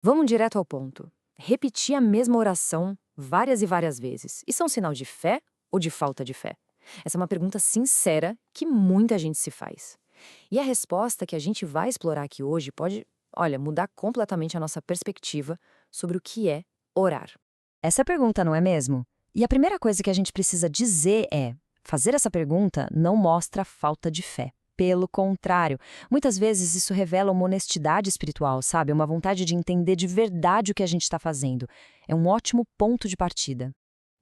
Vamos direto ao ponto. Repetir a mesma oração várias e várias vezes. Isso é um sinal de fé ou de falta de fé? Essa é uma pergunta sincera que muita gente se faz. E a resposta que a gente vai explorar aqui hoje pode, olha, mudar completamente a nossa perspectiva sobre o que é orar. Essa é a pergunta, não é mesmo? E a primeira coisa que a gente precisa dizer é: fazer essa pergunta não mostra falta de fé. Pelo contrário, muitas vezes isso revela uma honestidade espiritual, sabe? Uma vontade de entender de verdade o que a gente está fazendo. É um ótimo ponto de partida.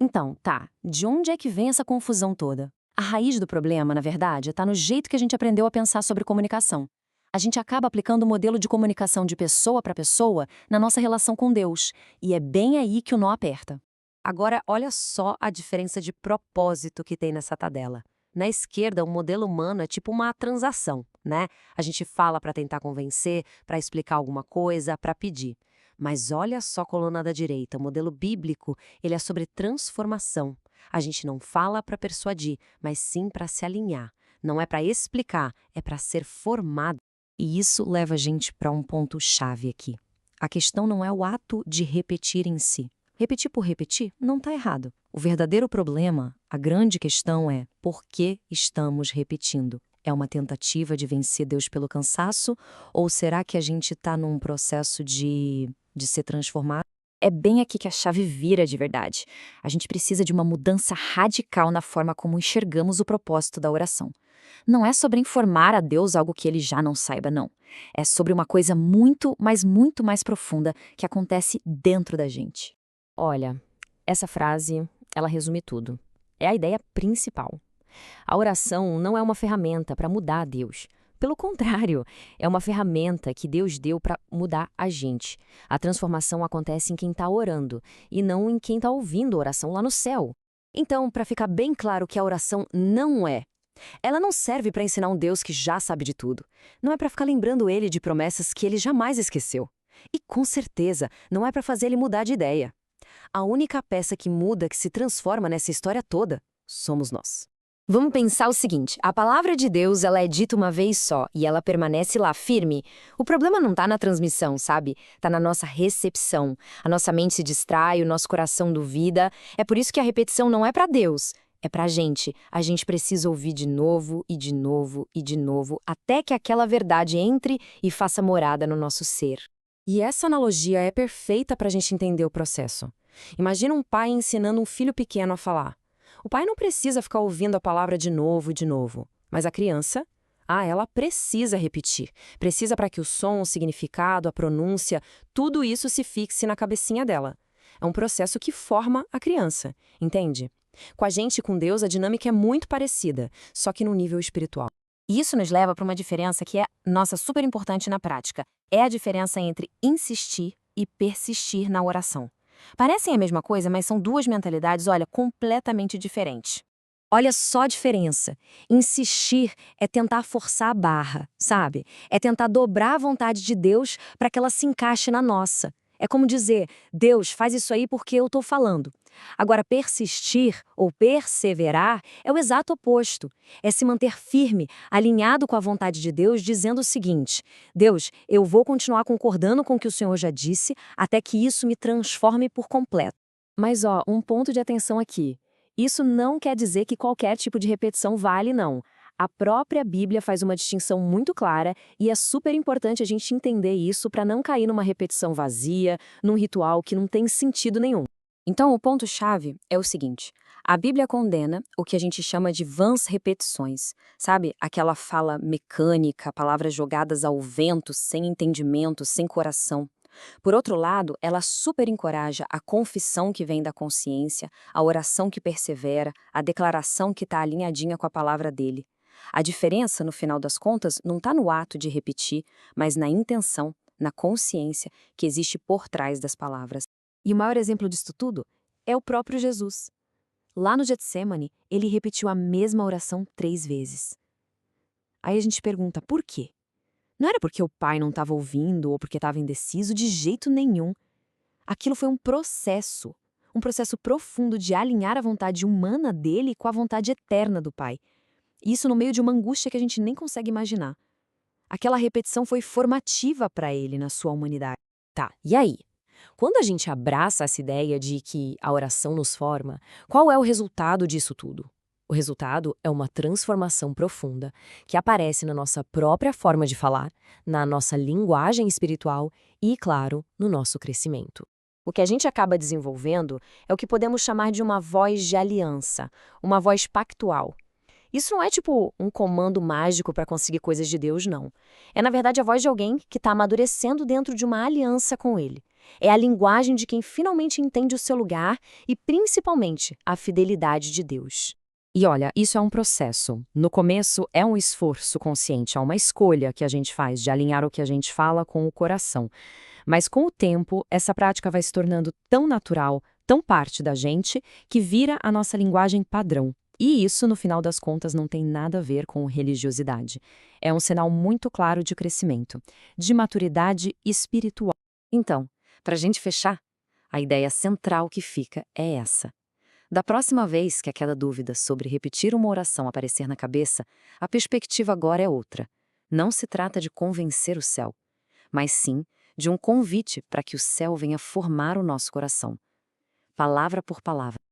Então, tá, de onde é que vem essa confusão toda? A raiz do problema, na verdade, está no jeito que a gente aprendeu a pensar sobre comunicação. A gente acaba aplicando o modelo de comunicação de pessoa para pessoa na nossa relação com Deus, e é bem aí que o nó aperta. Agora, olha só a diferença de propósito que tem nessa tabela. Na esquerda, o modelo humano é tipo uma transação, né? A gente fala para tentar convencer, para explicar alguma coisa, para pedir. Mas olha só a coluna da direita, o modelo bíblico, ele é sobre transformação. A gente não fala para persuadir, mas sim para se alinhar. Não é para explicar, é para ser formado. E isso leva a gente para um ponto-chave aqui. A questão não é o ato de repetir em si. Repetir por repetir não está errado. O verdadeiro problema, a grande questão é por que estamos repetindo? É uma tentativa de vencer Deus pelo cansaço? Ou será que a gente está num processo de ser transformado? É bem aqui que a chave vira de verdade. A gente precisa de uma mudança radical na forma como enxergamos o propósito da oração. Não é sobre informar a Deus algo que ele já não saiba, não. É sobre uma coisa muito, mas muito mais profunda que acontece dentro da gente. Olha, essa frase, ela resume tudo. É a ideia principal. A oração não é uma ferramenta para mudar a Deus. Pelo contrário, é uma ferramenta que Deus deu para mudar a gente. A transformação acontece em quem está orando e não em quem está ouvindo a oração lá no céu. Então, para ficar bem claro que a oração não é, ela não serve para ensinar um Deus que já sabe de tudo. Não é para ficar lembrando ele de promessas que ele jamais esqueceu. E com certeza, não é para fazer ele mudar de ideia. A única peça que muda, que se transforma nessa história toda, somos nós. Vamos pensar o seguinte, a palavra de Deus ela é dita uma vez só e ela permanece lá firme. O problema não está na transmissão, sabe? Está na nossa recepção. A nossa mente se distrai, o nosso coração duvida. É por isso que a repetição não é para Deus, é para a gente. A gente precisa ouvir de novo e de novo e de novo, até que aquela verdade entre e faça morada no nosso ser. E essa analogia é perfeita para a gente entender o processo. Imagina um pai ensinando um filho pequeno a falar. O pai não precisa ficar ouvindo a palavra de novo e de novo, mas a criança, ela precisa repetir. Precisa para que o som, o significado, a pronúncia, tudo isso se fixe na cabecinha dela. É um processo que forma a criança, entende? Com a gente e com Deus, a dinâmica é muito parecida, só que no nível espiritual. E isso nos leva para uma diferença que é, nossa, super importante na prática. É a diferença entre insistir e persistir na oração. Parecem a mesma coisa, mas são duas mentalidades, olha, completamente diferentes. Olha só a diferença. Insistir é tentar forçar a barra, sabe? É tentar dobrar a vontade de Deus para que ela se encaixe na nossa. É como dizer: Deus, faz isso aí porque eu estou falando. Agora, persistir ou perseverar é o exato oposto. É se manter firme, alinhado com a vontade de Deus, dizendo o seguinte: Deus, eu vou continuar concordando com o que o Senhor já disse, até que isso me transforme por completo. Mas, um ponto de atenção aqui. Isso não quer dizer que qualquer tipo de repetição vale, não. A própria Bíblia faz uma distinção muito clara e é super importante a gente entender isso para não cair numa repetição vazia, num ritual que não tem sentido nenhum. Então, o ponto-chave é o seguinte: a Bíblia condena o que a gente chama de vãs repetições, sabe? Aquela fala mecânica, palavras jogadas ao vento, sem entendimento, sem coração. Por outro lado, ela super encoraja a confissão que vem da consciência, a oração que persevera, a declaração que está alinhadinha com a palavra dele. A diferença, no final das contas, não está no ato de repetir, mas na intenção, na consciência que existe por trás das palavras. E o maior exemplo disso tudo é o próprio Jesus. Lá no Getsemane, ele repetiu a mesma oração 3 vezes. Aí a gente pergunta, por quê? Não era porque o pai não estava ouvindo ou porque estava indeciso, de jeito nenhum. Aquilo foi um processo profundo de alinhar a vontade humana dele com a vontade eterna do pai. E isso no meio de uma angústia que a gente nem consegue imaginar. Aquela repetição foi formativa para ele na sua humanidade. Tá, e aí? Quando a gente abraça essa ideia de que a oração nos forma, qual é o resultado disso tudo? O resultado é uma transformação profunda que aparece na nossa própria forma de falar, na nossa linguagem espiritual e, claro, no nosso crescimento. O que a gente acaba desenvolvendo é o que podemos chamar de uma voz de aliança, uma voz pactual. Isso não é tipo um comando mágico para conseguir coisas de Deus, não. É, na verdade, a voz de alguém que está amadurecendo dentro de uma aliança com Ele. É a linguagem de quem finalmente entende o seu lugar e, principalmente, a fidelidade de Deus. E olha, isso é um processo. No começo, é um esforço consciente, é uma escolha que a gente faz de alinhar o que a gente fala com o coração. Mas com o tempo, essa prática vai se tornando tão natural, tão parte da gente, que vira a nossa linguagem padrão. E isso, no final das contas, não tem nada a ver com religiosidade. É um sinal muito claro de crescimento, de maturidade espiritual. Então, para a gente fechar, a ideia central que fica é essa. Da próxima vez que aquela dúvida sobre repetir uma oração aparecer na cabeça, a perspectiva agora é outra. Não se trata de convencer o céu, mas sim de um convite para que o céu venha formar o nosso coração, palavra por palavra.